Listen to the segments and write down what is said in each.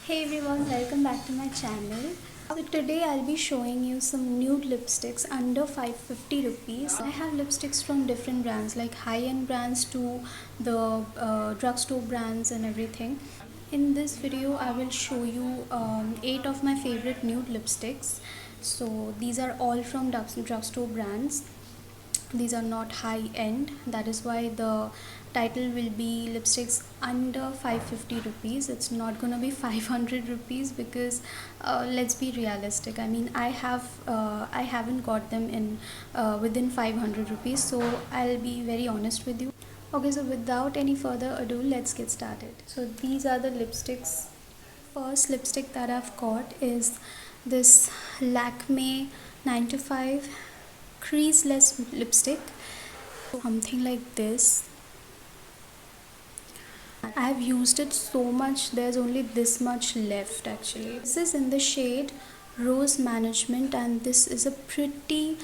Hey everyone, welcome back to my channel. So today I'll be showing you some nude lipsticks under 550 rupees. I have lipsticks from different brands like high-end brands to the drugstore brands and everything. In this video I will show you 8 of my favorite nude lipsticks. So these are all from drugstore brands. These are not high end, that is why the title will be lipsticks under 550 rupees. It's not gonna be 500 rupees because let's be realistic. I mean, I haven't got them in within 500 rupees, so I'll be very honest with you. Okay, so without any further ado, let's get started. So these are the lipsticks. First lipstick that I've got is this Lakme 9 to 5 creaseless lipstick, something like this. I have used it so much, there's only this much left actually. This is in the shade Rose Management, and this is a pretty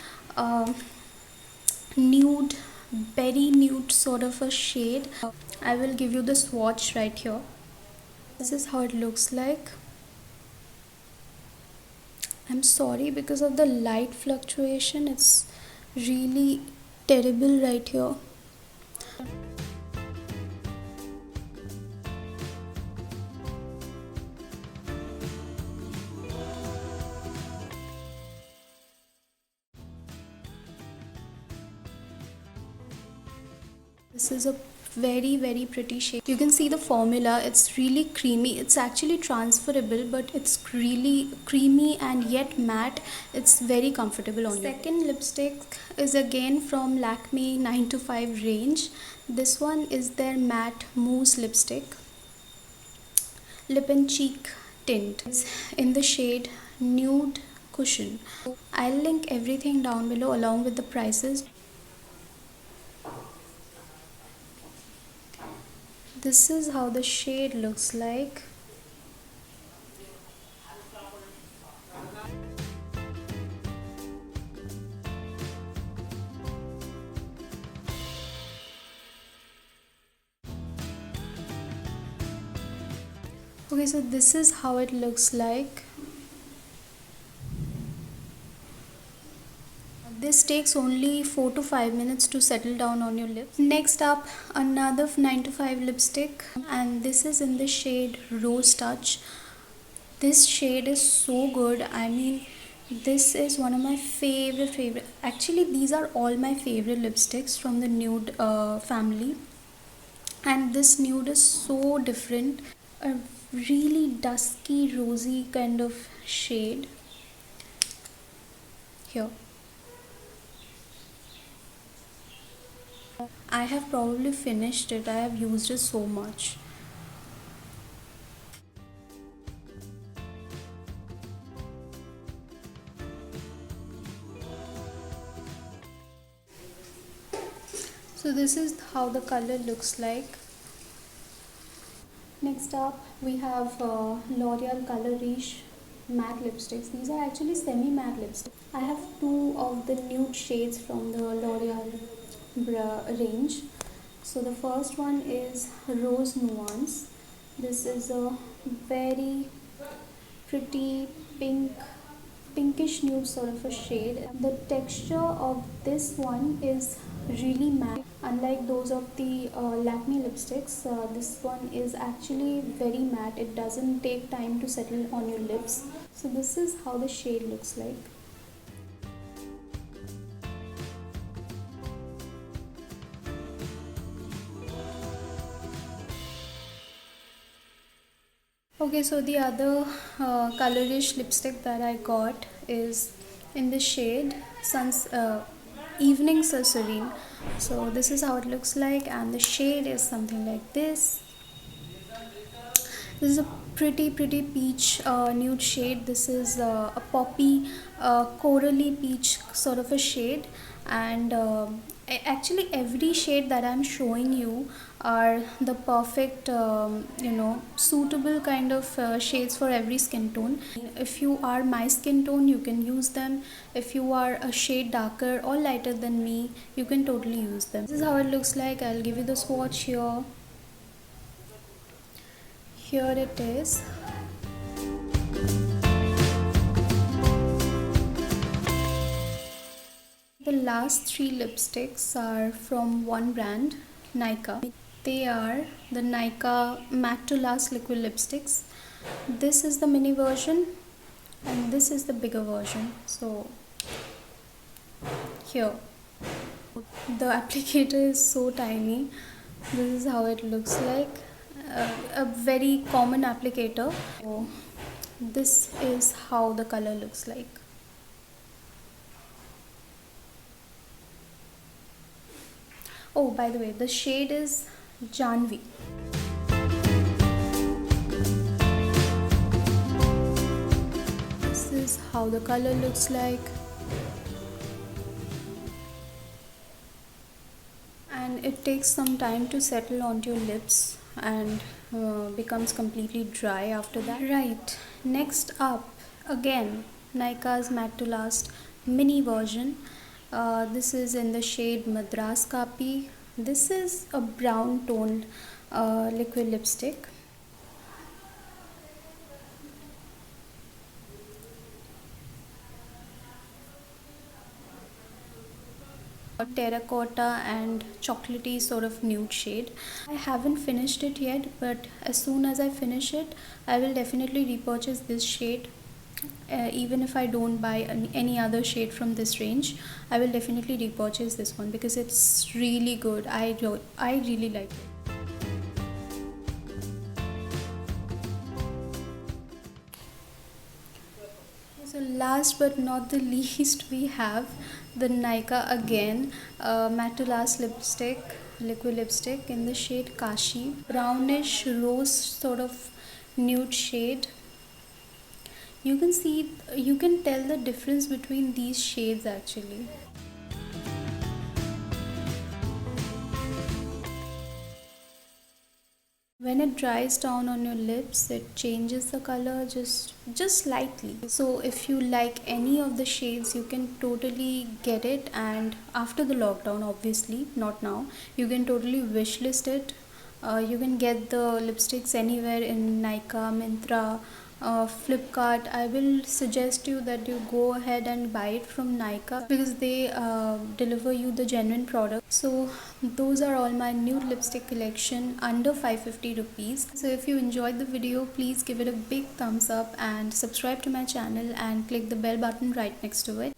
nude, very nude sort of a shade. I will give you the swatch right here. This is how it looks like. I'm sorry, because of the light fluctuation it's really terrible right here. This is a very pretty shade. You can see the formula, it's really creamy. It's actually transferable, but it's really creamy and yet matte. It's very comfortable on you. Second lipstick is again from Lakme 9 to 5 range. This one is their matte mousse lipstick, lip and cheek tint. It's in the shade Nude Cushion. I'll link everything down below along with the prices. This is how the shade looks like. Okay, so this is how it looks like. This takes only 4 to 5 minutes to settle down on your lips. Next up, another 9 to 5 lipstick, and this is in the shade Rose Touch. This shade is so good. I mean, this is one of my favorite. Actually, these are all my favorite lipsticks from the nude family, and this nude is so different. A really dusky, rosy kind of shade here. I have probably finished it. I have used it so much. So this is how the color looks like. Next up we have L'Oreal Color Riche matte lipsticks. These are actually semi matte lipsticks. I have two of the nude shades from the L'Oreal range. So the first one is Rose Nuance. This is a very pretty pinkish nude sort of a shade. The texture of this one is really matte. Unlike those of the Lakme lipsticks, this one is actually very matte. It doesn't take time to settle on your lips. So this is how the shade looks like. Okay, so the other colorish lipstick that I got is in the shade Evening So Serene. So this is how it looks like, and the shade is something like this. This is a pretty peach nude shade. This is a poppy corally peach sort of a shade, and actually every shade that I'm showing you are the perfect suitable kind of shades for every skin tone. If you are my skin tone, you can use them. If you are a shade darker or lighter than me, you can totally use them. This is how it looks like. I'll give you the swatch here. Here it is. last three lipsticks are from one brand, Nykaa. They are the Nykaa Matte to Last liquid lipsticks. This is the mini version and this is the bigger version. So here, the applicator is so tiny. This is how it looks like. A very common applicator. So this is how the color looks like. Oh, by the way, the shade is Janvi. This is how the color looks like. And it takes some time to settle onto your lips and becomes completely dry after that. Right, next up, again, Nykaa's Matte to Last mini version. This is in the shade Madras Kapi. This is a brown toned liquid lipstick. A terracotta and chocolatey sort of nude shade. I haven't finished it yet, but as soon as I finish it, I will definitely repurchase this shade. Even if I don't buy any other shade from this range, I will definitely repurchase this one because it's really good. I really like it. So last but not the least, we have the Nykaa again Matte to Last lipstick, liquid lipstick in the shade Kashi. Brownish rose sort of nude shade. You can tell the difference between these shades actually. When it dries down on your lips, it changes the color just slightly. So if you like any of the shades, you can totally get it, and after the lockdown, obviously not now, you can totally wishlist it. You can get the lipsticks anywhere in Nykaa, Myntra, Flipkart. I will suggest you that you go ahead and buy it from Nykaa because they deliver you the genuine product. So those are all my nude lipstick collection under 550 rupees. So if you enjoyed the video, please give it a big thumbs up and subscribe to my channel and click the bell button right next to it.